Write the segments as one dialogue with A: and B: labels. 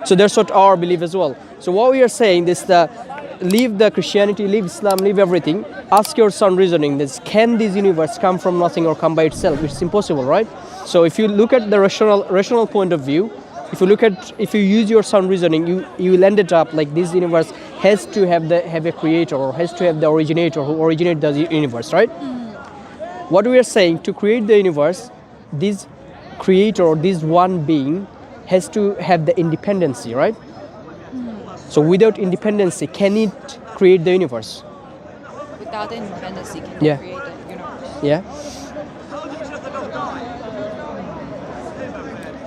A: So that's what our belief as well. So what we are saying is that leave the Christianity, leave Islam, leave everything. Ask your sound reasoning. This can this universe come from nothing or come by itself? It's impossible, right? So if you look at the rational point of view, if you use your sound reasoning, you will end it up like this universe has to have a creator, or has to have the originator who originated the universe, right? What we are saying, to create the universe, this creator or this one being has to have the independency, right? So without independency, can it create the universe?
B: Without the independency, can
A: Yeah.
B: you create the universe?
A: Yeah.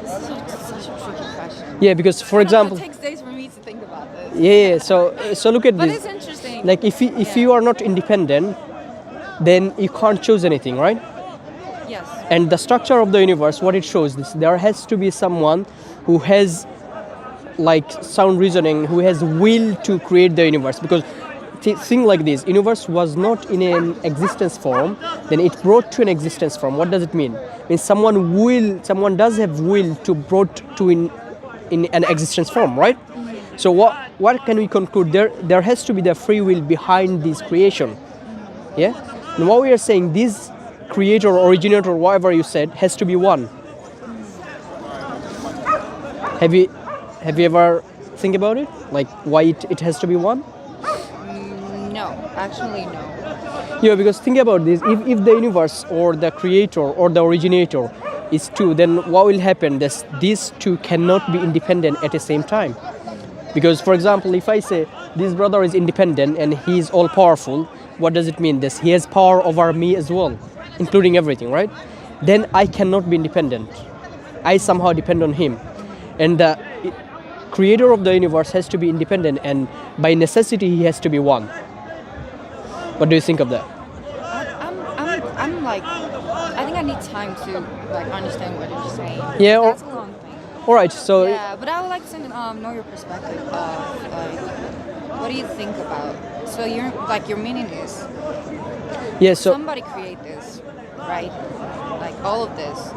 B: This is such a tricky question.
A: Yeah, because for example,
B: It takes days for me to think about this.
A: yeah. So look at
B: But
A: this.
B: it's interesting.
A: Like if you are not independent, then you can't choose anything, right?
B: Yes.
A: And the structure of the universe, what it shows, this there has to be someone who has like sound reasoning, who has will to create the universe. Because think like this: universe was not in an existence form, then it brought to an existence form. What does it mean? It means someone does have will to brought to in an existence form, right? So what can we conclude? There has to be the free will behind this creation. Yeah. And what we are saying, this creator or originator, whatever you said, has to be one. Have you ever think about it? Like why it has to be one?
B: No, actually no.
A: Yeah, because think about this. If the universe or the creator or the originator is two, then what will happen? These two cannot be independent at the same time. Because, for example, if I say this brother is independent and he is all powerful, what does it mean? He has power over me as well, including everything, right? Then I cannot be independent. I somehow depend on him. And the creator of the universe has to be independent, and by necessity he has to be one. What do you think of that?
B: I'm like, I think I need time to like understand what you're saying.
A: Yeah,
B: That's a long thing.
A: All right, so
B: Yeah, but I would like to know your perspective of like, what do you think about? So your meaning is
A: yeah, so
B: somebody create this, right? Like all of this.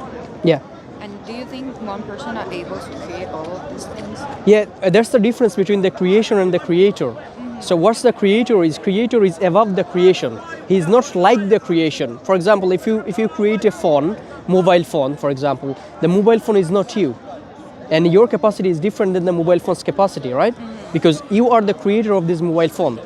A: yeah.
B: And do you think one person are able to create all of these things?
A: Yeah, there's the difference between the creation and the creator. So what's the creator is? Creator is above the creation. He's not like the creation. For example, if you create a phone, mobile phone, for example, the mobile phone is not you. And your capacity is different than the mobile phone's capacity, right? Because you are the creator of this mobile phone.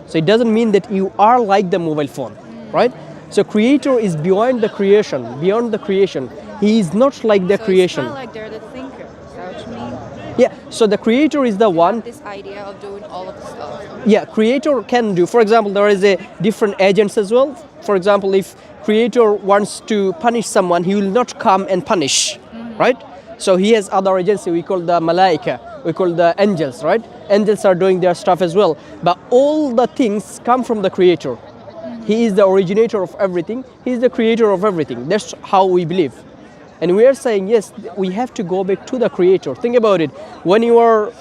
A: So it doesn't mean that you are like the mobile phone, right? So creator is beyond the creation, beyond the creation. He is not like the creation.
B: It's kind of like they're the thinker. Is that what you mean?
A: Yeah, so the creator is the one.
B: This idea of doing all of the stuff.
A: Yeah, creator can do. For example, there is a different agents as well. For example, if creator wants to punish someone, he will not come and punish, right? So he has other agency. We call the malaika. We call the angels, right? Angels are doing their stuff as well. But all the things come from the creator. He is the originator of everything. He is the creator of everything. That's how we believe. And we are saying, yes, we have to go back to the creator. Think about it. When you are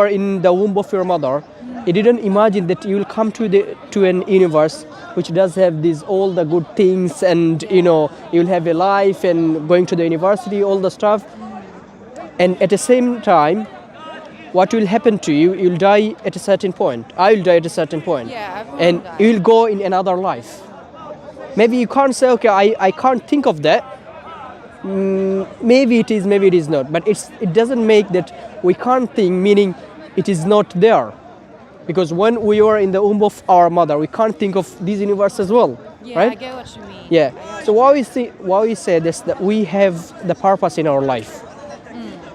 A: in the womb of your mother, you didn't imagine that you will come to an universe which does have all the good things, and you'll have a life and going to the university, all the stuff. And at the same time, what will happen to you? You'll die at a certain point. I will die at a certain point.
B: Yeah, everyone
A: And
B: dies.
A: you'll go in another life. Maybe you can't say, okay, I can't think of that. Maybe it is, maybe it is not. But it doesn't make that we can't think, meaning it is not there. Because when we are in the womb of our mother, we can't think of this universe as well,
B: Yeah,
A: right?
B: I get what you mean.
A: Yeah. So what we say is that we have the purpose in our life.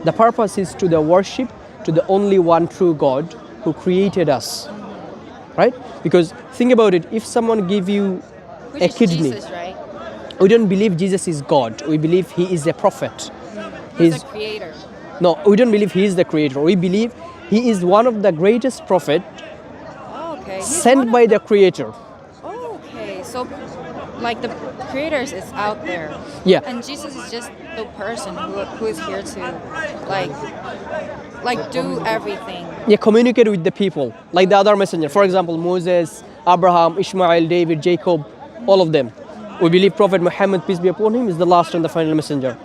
A: The purpose is to the worship to the only one true God who created us, right? Because think about it. If someone give you
B: Which
A: a
B: is
A: kidney,
B: Jesus, right?
A: we don't believe Jesus is God. We believe he is a prophet.
B: He's the creator.
A: No, we don't believe he is the creator. We believe he is one of the greatest prophet
B: Oh, okay. He's one
A: sent
B: of
A: by the creator.
B: Oh, okay. So, like the creators is out there.
A: Yeah.
B: And Jesus is just the person who is here to, like do everything.
A: Yeah, communicate with the people, like the other messenger. For example, Moses, Abraham, Ishmael, David, Jacob, all of them. We believe Prophet Muhammad, peace be upon him, is the last and the final messenger.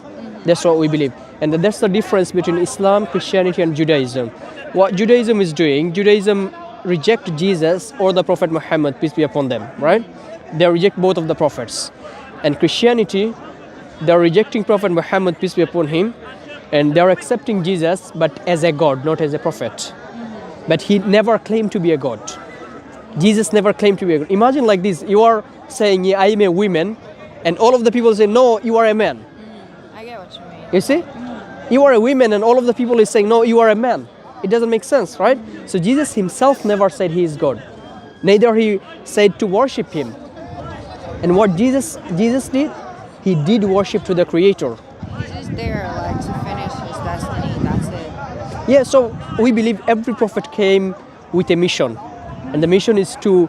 A: That's what we believe. And that's the difference between Islam, Christianity, and Judaism. What Judaism is doing, Judaism reject Jesus or the Prophet Muhammad, peace be upon them, right? They reject both of the prophets. And Christianity, they're rejecting Prophet Muhammad, peace be upon him, and they're accepting Jesus, but as a God, not as a prophet. But he never claimed to be a God. Jesus never claimed to be a God. Imagine like this, you are saying, yeah, I am a woman, and all of the people say, no, you are a man.
B: I get what you mean.
A: You see? You are a woman, and all of the people is saying, no, you are a man. It doesn't make sense, right? So Jesus himself never said he is God. Neither he said to worship him. And what Jesus did, he did worship to the Creator.
B: He's just there, like, to finish his destiny. That's it.
A: Yeah, so we believe every prophet came with a mission. And the mission is to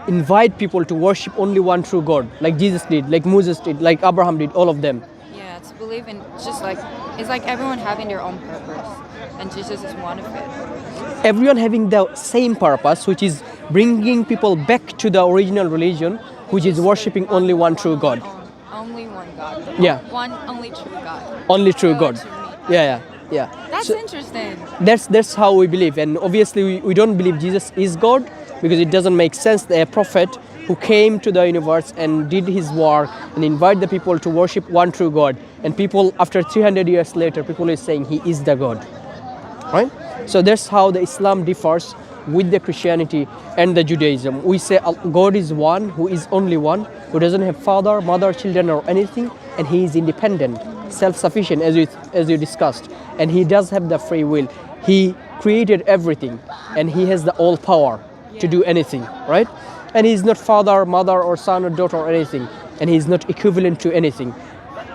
A: invite people to worship only one true God. Like Jesus did, like Moses did, like Abraham did, all of them.
B: Yeah, to believe in just like, it's like everyone having their own purpose. And Jesus is one of it.
A: Everyone having the same purpose, which is bringing people back to the original religion, which is worshipping only one true God.
B: Only one God.
A: Yeah.
B: One only true God.
A: Only true
B: Know
A: God.
B: what you mean.
A: Yeah.
B: That's
A: So
B: interesting.
A: that's how we believe. And obviously we don't believe Jesus is God, because it doesn't make sense that a prophet who came to the universe and did his work and invite the people to worship one true God, and people after 300 years later, people is saying he is the God. Right? So that's how the Islam differs with the Christianity and the Judaism. We say God is one, who is only one, who doesn't have father, mother, children or anything, and he is independent, self-sufficient, as you discussed, and he does have the free will. He created everything, and he has the all power to do anything, right? And he's not father, mother or son or daughter or anything, and he's not equivalent to anything.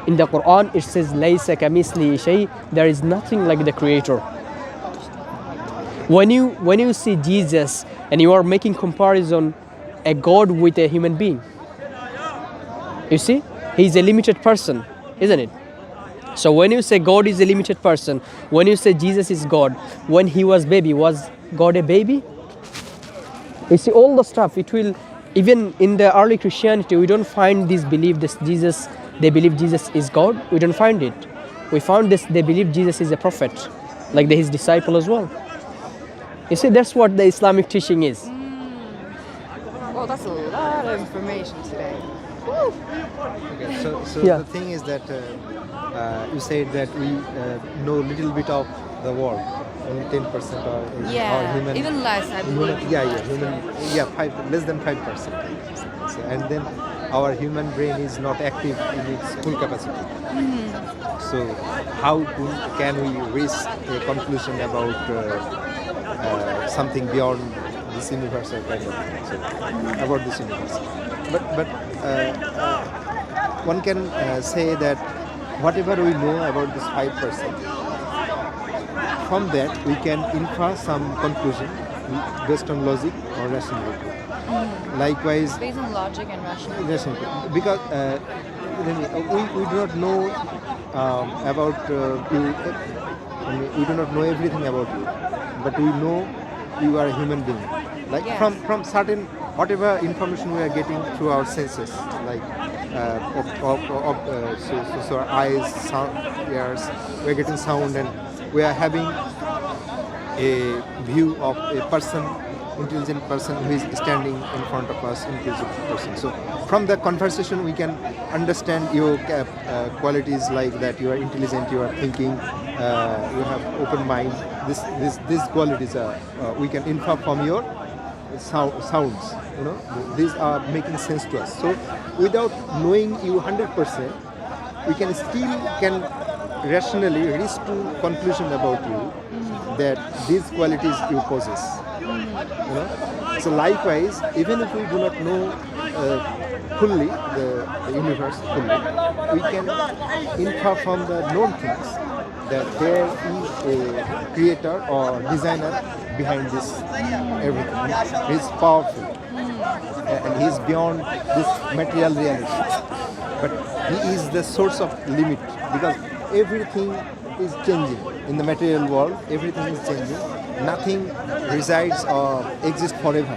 A: In the Quran it says laysa kamithlihi shay, there is nothing like the Creator. When you see Jesus and you are making comparison a God with a human being, you see, he's a limited person, isn't it? So when you say God is a limited person, when you say Jesus is God, when he was baby, was God a baby? You see, all the stuff, it will, even in the early Christianity, we don't find this belief that Jesus, they believe Jesus is God. We don't find it. We found this, they believe Jesus is a prophet, like his disciple as well. You see, that's what the Islamic teaching is.
B: Well, that's a lot of information today.
C: Okay, so
A: Yeah.
C: the thing is that you said that we know little bit of the world, only 10% or human.
B: Even less, I believe.
C: Less than 5%. So, and then our human brain is not active in its full capacity. So how can we reach a conclusion about something beyond this universal kind of thing, so about this universe? But one can say that whatever we know about this 5%, from that we can infer some conclusion based on logic or rationality. Likewise,
B: Based on logic and rationality.
C: because we do not know about you. I mean, we do not know everything about you, but we know you are a human being. Like
B: Yes.
C: from certain whatever information we are getting through our senses, like so our eyes, sound, ears, we are getting sound, and we are having a view of a person, intelligent person who is standing in front of us, intelligent person. So from the conversation we can understand your qualities, like that you are intelligent, you are thinking, you have open mind. These qualities we can infer from your sounds. You know, these are making sense to us. So without knowing you 100%, we can still rationally reach to conclusion about you that these qualities you possess. You know, so likewise, even if we do not know fully the universe fully, we can infer from the known things that there is a creator or designer behind this everything. He is powerful and he is beyond this material reality. But he is the source of limit, because everything is changing in the material world. Everything is changing. Nothing resides or exists forever.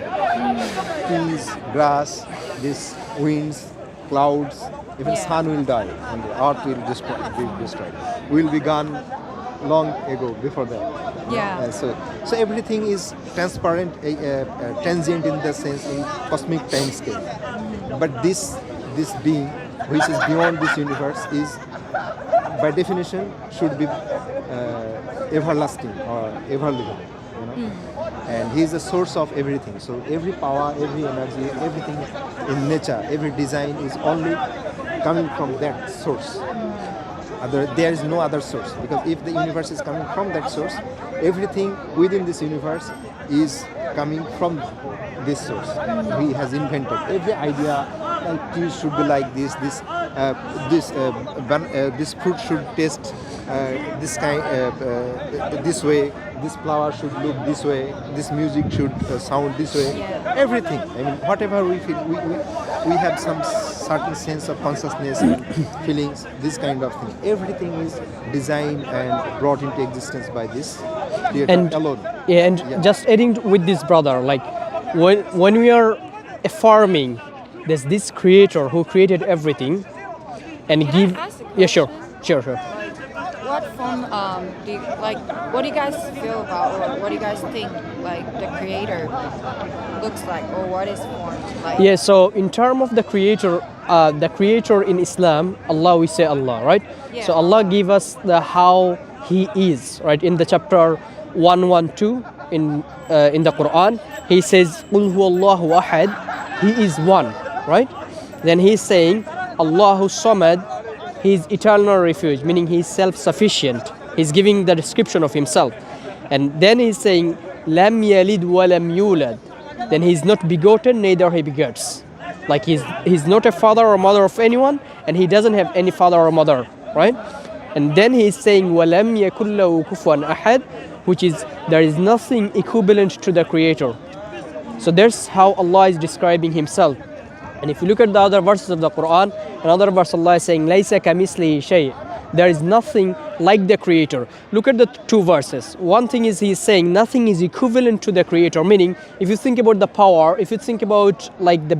C: Trees, grass, these winds, clouds, even
B: Yeah.
C: sun will die, and the earth will be destroyed. We will be gone long ago before that.
B: Yeah.
C: So everything is transparent, transient in the sense in cosmic time scale. But this being, which is beyond this universe, is by definition should be everlasting or ever living. You know? And he is the source of everything. So every power, every energy, everything in nature, every design is only coming from that source. There is no other source, because if the universe is coming from that source, everything within this universe is coming from this source. He has invented every idea, like tea should be like this, this fruit should taste this kind, this way, this flower should look this way, this music should sound this way.
B: Yeah.
C: Everything. I mean, whatever we feel, we have some certain sense of consciousness and feelings, this kind of thing. Everything is designed and brought into existence by this creator
A: And
C: alone.
A: yeah, and just adding with this, brother, like when we are affirming there's this creator who created everything and
B: Can I
A: give
B: ask a
A: yeah, sure,
B: question?
A: sure.
B: What form do you, like? What do you guys feel about, or what do you guys think like the creator looks like, or what is formed like?
A: Yeah, so in terms of the creator in Islam, Allah, we say Allah, right?
B: Yeah.
A: So Allah give us the how He is, right? In the chapter 112 in the Quran, He says, "Qul huwallahu ahad," He is one, right? Then He's saying, "Allahu samad," He is eternal refuge, meaning He is self-sufficient. He's giving the description of Himself, and then He's saying, "Lam yalid wa lam yulad." Then He's not begotten, neither He begets. Like he's not a father or mother of anyone, and He doesn't have any father or mother, right? And then He's saying, "Walam yakul lahu kufuwan ahad," which is there is nothing equivalent to the Creator. So that's how Allah is describing Himself. And if you look at the other verses of the Quran, another verse Allah is saying, "Laysa kamislihi shay." There is nothing like the Creator. Look at the two verses. One thing is He's saying nothing is equivalent to the Creator, meaning if you think about the power, if you think about like the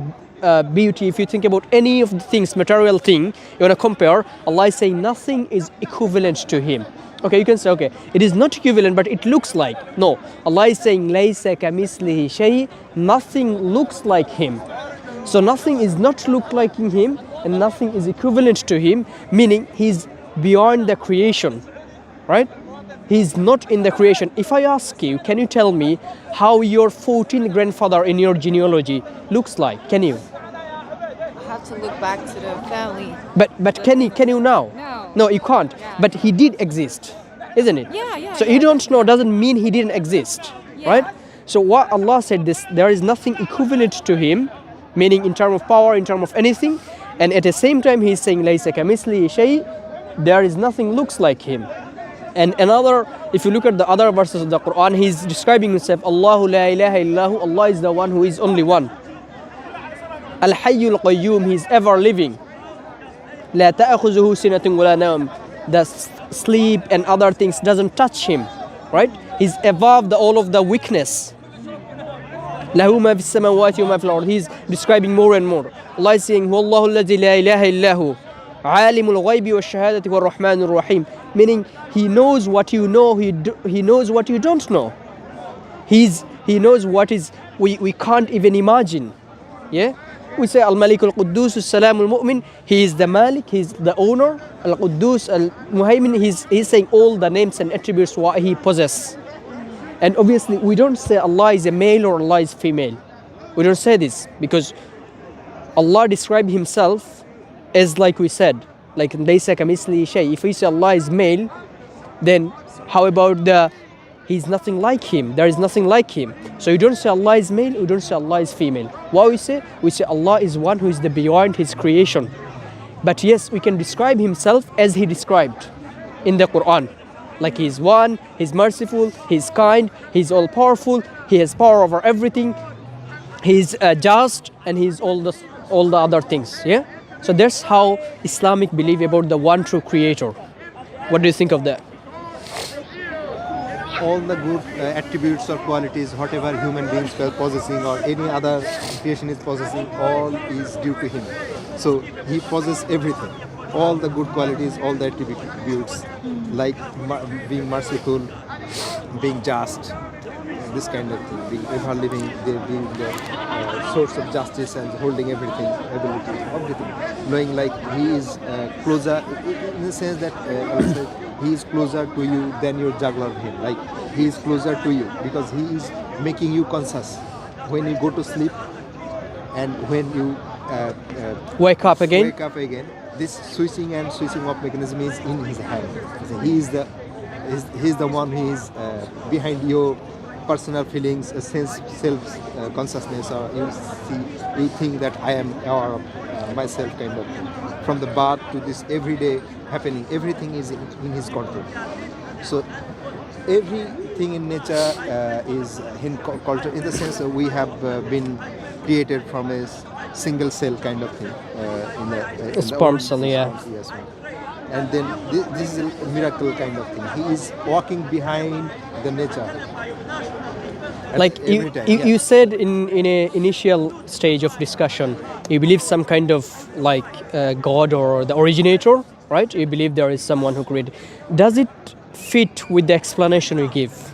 A: beauty, if you think about any of the things, material thing, you want to compare, Allah is saying nothing is equivalent to Him. Okay, you can say, okay, it is not equivalent, but it looks like. No, Allah is saying, "Laysa kamislihi shay," nothing looks like Him. So nothing is not look like Him, and nothing is equivalent to Him, meaning He's beyond the creation, right? He's not in the creation. If I ask you, can you tell me how your 14th grandfather in your genealogy looks like? Can you?
B: I have to look back to the family.
A: But can you now?
B: No.
A: No, you can't.
B: Yeah.
A: But he did exist, isn't it?
B: Yeah.
A: So you don't know doesn't mean he didn't exist,
B: Yeah.
A: right? So what Allah said this, there is nothing equivalent to Him, meaning in terms of power, in terms of anything, and at the same time He's saying "Laysa kamislihi shay," there is nothing looks like Him. And another, if you look at the other verses of the Quran, He's describing Himself, "Allahu la ilaha illahu," Allah is the one who is only one. Al-Hayyul Qayyum, He is ever living. La ta'khuzuhu sinatun wa la nawm. The sleep and other things doesn't touch Him, right? He's above all of the weakness. Lahu ma fis samawati wa ma fil ard. He's describing more and more. Allah is saying, "Wallahu alladhi la ilaha illahu, alimul ghaibi wa shahadati wa rahmanur rahim," meaning He knows what you know, He knows what you don't know. He knows what is we can't even imagine. Yeah? We say Al-Malik Al-Quddus As-Salam Al-Mu'min, He is the Malik, He is the owner. Al-Quddus Al-Muhaymin, He's saying all the names and attributes what He possesses. And obviously we don't say Allah is a male or Allah is female. We don't say this because Allah described Himself as, like we said, like laysa kamislihi shay. If we say Allah is male, then how about He's nothing like Him. There is nothing like Him. So you don't say Allah is male, you don't say Allah is female. What we say? We say Allah is one who is the beyond His creation. But yes, we can describe Himself as He described in the Quran. Like He's one, He's merciful, He's kind, He's all powerful, He has power over everything, He's just, and He's all the other things. Yeah. So that's how Islamic believe about the one true Creator. What do you think of that?
C: All the good attributes or qualities, whatever human beings were possessing or any other creation is possessing, all is due to Him. So he possesses everything, all the good qualities, all the attributes, like being merciful, being just, this kind of thing, being ever living, being the source of justice and holding everything, ability, everything, knowing like he is closer, in the sense that I would say he is closer to you than your juggler him. Like he is closer to you because he is making you conscious when you go to sleep and when you
A: Wake up again.
C: wake up again. This switching off mechanism is in his hand. So he is the one who is behind your personal feelings, a sense, self consciousness, or you think that I am aware of myself, kind of thing. From the birth to this everyday happening, everything is in his control. So everything in nature is in culture, in the sense that we have been created from a single cell kind of thing. In the
A: Sperm cell, yeah.
C: Yes, ma'am. And then this is a miracle kind of thing. He is walking behind the nature. At
A: Like
C: every time,
A: you said in a initial stage of discussion, you believe some kind of like God or the originator, right? You believe there is someone who created. Does it fit with the explanation you give?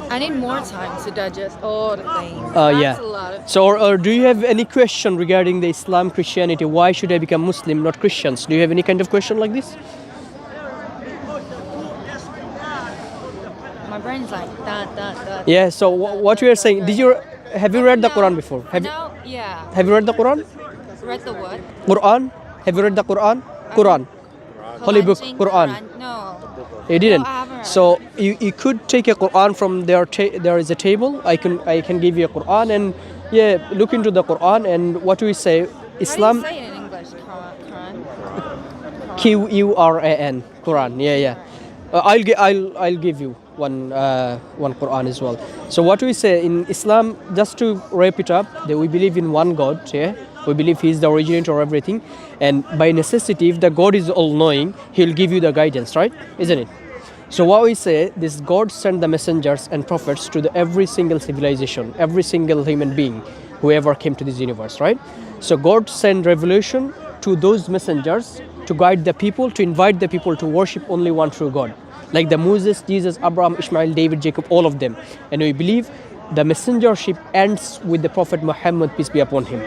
B: I need more time to digest all the things.
A: Yeah.
B: That's a lot of.
A: So, or do you have any question regarding the Islam, Christianity? Why should I become Muslim, not Christians? Do you have any kind of question like this?
B: My brain's like that.
A: Yeah. So, what you are saying? Have you read the Quran before? Have you read the Quran?
B: Read the what?
A: Quran? Have you read the Quran? Quran. Holy book, Quran.
B: No.
A: You didn't.
B: No, I haven't read
A: So you could take a Quran from there. There is a table. I can give you a Quran and look into the Quran and what do we say? Islam.
B: How do you say it in English? Quran.
A: Quran. Quran. Yeah. I'll give you one Quran as well. So what we say in Islam, just to wrap it up, that we believe in one God. Yeah. We believe He is the originator of everything, and by necessity, if the God is all-knowing, He'll give you the guidance, right? Isn't it? So what we say, this God sent the messengers and prophets to every single civilization, every single human being, whoever came to this universe, right? So God sent revelation to those messengers to guide the people, to invite the people to worship only one true God. Like the Moses, Jesus, Abraham, Ishmael, David, Jacob, all of them. And we believe the messengership ends with the Prophet Muhammad, peace be upon him.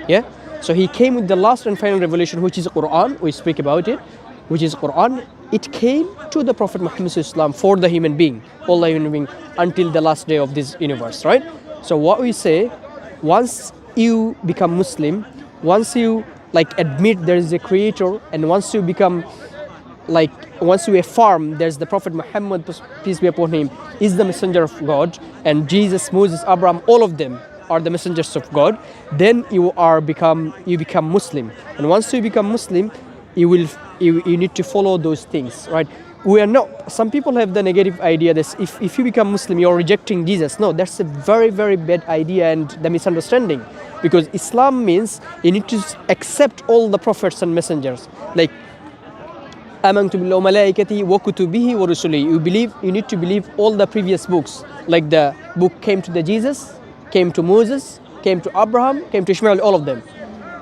A: Yeah, so he came with the last and final revelation, which is Quran. We speak about it, which is Quran. It came to the Prophet Muhammad Islam for the human being, all the human being, until the last day of this universe, right? So what we say, once you become Muslim, once you admit there is a creator, and once you become once you affirm there's the Prophet Muhammad, peace be upon him, is the messenger of God, and Jesus, Moses, Abraham, all of them are the messengers of God, then you become Muslim. And once you become Muslim, you need to follow those things, right? We are not. Some people have the negative idea that if you become Muslim, you're rejecting Jesus. No, that's a very, very bad idea and the misunderstanding. Because Islam means you need to accept all the prophets and messengers. Like amantu billahi wa malaikatihi wa kutubihi wa rusulihi. You need to believe all the previous books. Like the book came to the Jesus, came to Moses, came to Abraham, came to Ishmael, all of them.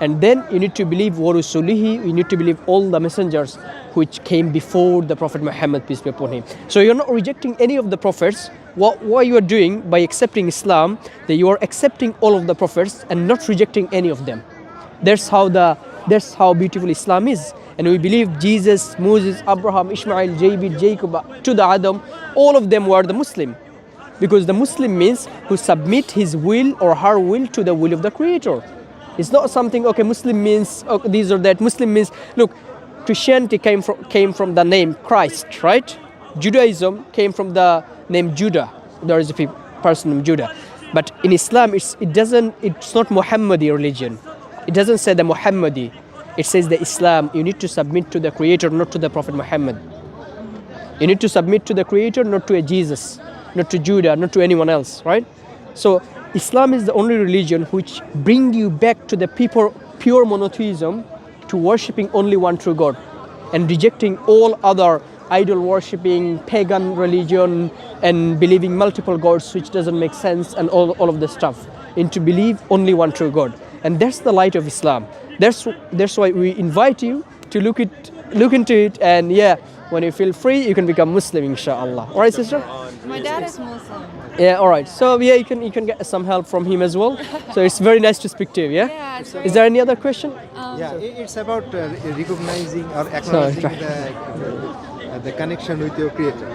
A: And then you need to believe warusulihi, you need to believe all the messengers which came before the Prophet Muhammad, peace be upon him. So you're not rejecting any of the prophets. What you are doing by accepting Islam, that you are accepting all of the prophets and not rejecting any of them. That's how beautiful Islam is. And we believe Jesus, Moses, Abraham, Ishmael, Jacob, to the Adam, all of them were the Muslim. Because the Muslim means who submit his will or her will to the will of the Creator. It's not something, okay, Muslim means this or that. Muslim means, look, Christianity came from the name Christ, right? Judaism came from the name Judah. There is a person named Judah. But in Islam, it's not Muhammadi religion. It doesn't say the Muhammadi. It says the Islam. You need to submit to the Creator, not to the Prophet Muhammad. You need to submit to the Creator, not to a Jesus, not to Judah, not to anyone else, right? So Islam is the only religion which brings you back to the pure monotheism, to worshipping only one true God, and rejecting all other idol worshipping, pagan religion, and believing multiple gods, which doesn't make sense, and all of this stuff. into believe only one true God. And that's the light of Islam. That's why we invite you to look into it, and yeah, when you feel free, you can become Muslim, inshallah. All right, sister?
B: My dad is Muslim.
A: Yeah, all right. So yeah, you can get some help from him as well. So it's very nice to speak to you. Yeah.
B: Yeah, it's
A: Is there any other question?
C: Yeah, it's about recognizing or acknowledging the connection with your creator.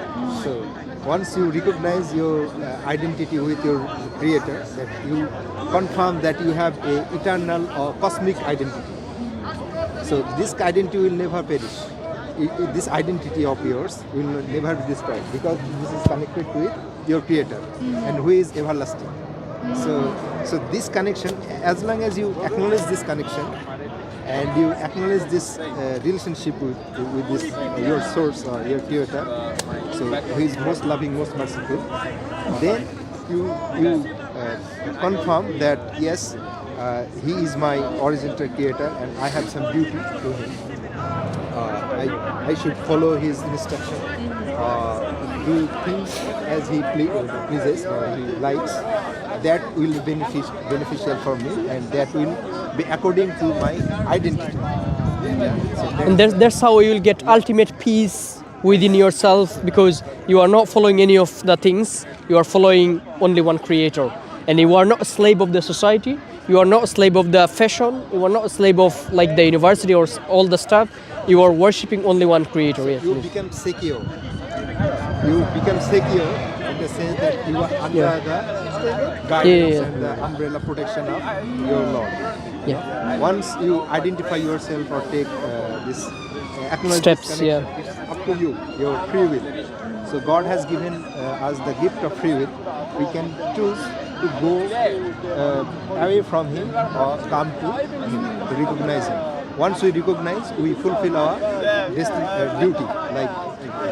C: So once you recognize your identity with your creator, that you confirm that you have a eternal or cosmic identity. So this identity will never perish. This identity of yours will never be destroyed, because this is connected with your creator and who is everlasting. So this connection, as long as you acknowledge this connection and you acknowledge this relationship with this your source or your creator, so who is most loving, most merciful, then you confirm that yes, he is my original creator and I have some duty to him. I should follow his instruction, do things as he pleases or he likes. That will be beneficial for me, and that will be according to my identity.
A: And that's how you will get ultimate peace within yourself, because you are not following any of the things. You are following only one creator, and you are not a slave of the society. You are not a slave of the fashion. You are not a slave of like the university or all the stuff. You are worshipping only one creator. Yes.
C: You become secure. You become secure in the sense that you are under the guidance and the umbrella protection of your Lord.
A: Yeah.
C: Once you identify yourself or take this acknowledge
A: Steps,
C: this connection, it's up to you, your free will. So God has given us the gift of free will. We can choose to go away from Him or come to Him, to recognize Him. Once we recognize, we fulfill our duty, like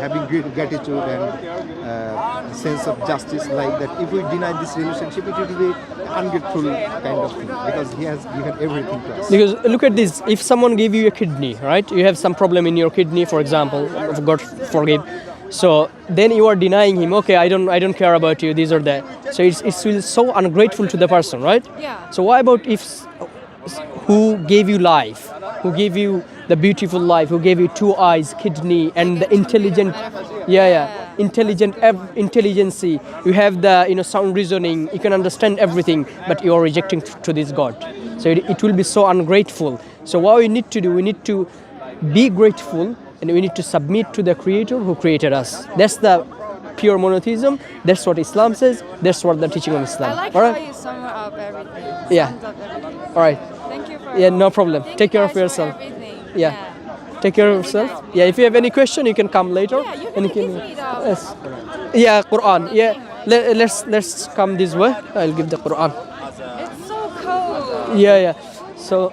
C: having great gratitude and sense of justice, like that. If we deny this relationship, it will be ungrateful kind of thing, because He has given everything to us.
A: Because look at this, if someone gave you a kidney, right? You have some problem in your kidney, for example, God forgive. So then you are denying him, okay, I don't care about you, this or that. So it feels so ungrateful to the person, right?
B: Yeah.
A: So why about if who gave you life, who gave you the beautiful life, who gave you 2 eyes, kidney, and the intelligent, intelligence. You have the sound reasoning. You can understand everything, but you are rejecting to this God. So it will be so ungrateful. So what we need to do, we need to be grateful, and we need to submit to the Creator who created us. That's the pure monotheism. That's what Islam says. That's what the teaching of Islam.
B: I like
A: All
B: how
A: right?
B: you sum up everything.
A: Yeah.
B: Sums up everything.
A: All right.
B: Thank you for
A: Yeah, no problem.
B: Thank
A: Take
B: you
A: care
B: guys
A: of yourself.
B: For everything.
A: Yeah. Take care of yourself. Yeah, if you have any question, you can come later.
B: Yeah, you
A: and
B: can give me the
A: yes. Yeah, Quran. Yeah, let's come this way. I'll give the Quran.
B: It's so cold.
A: Yeah. So